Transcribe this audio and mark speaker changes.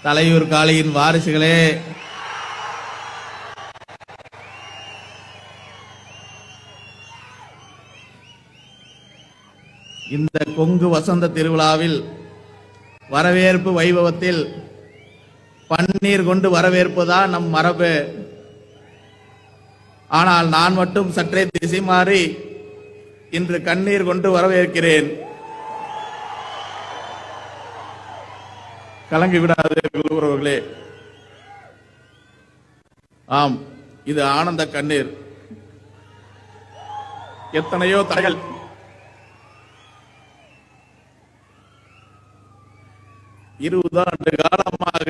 Speaker 1: தலையூர் காளியின் வாரிசுகளே, இந்த கொங்கு வசந்த திருவிழாவில் வரவேற்பு வைபவத்தில் பன்னீர் கொண்டு வரவேற்புதான் நம் மரபு. ஆனால் நான் மட்டும் சற்றே திசை மாறி இன்று கண்ணீர் கொண்டு வரவேற்கிறேன். கலங்கி விடாது உறவுகளே. ஆம், இது ஆனந்த கண்ணீர். எத்தனையோ தடைகள், 20 ஆண்டு காலமாக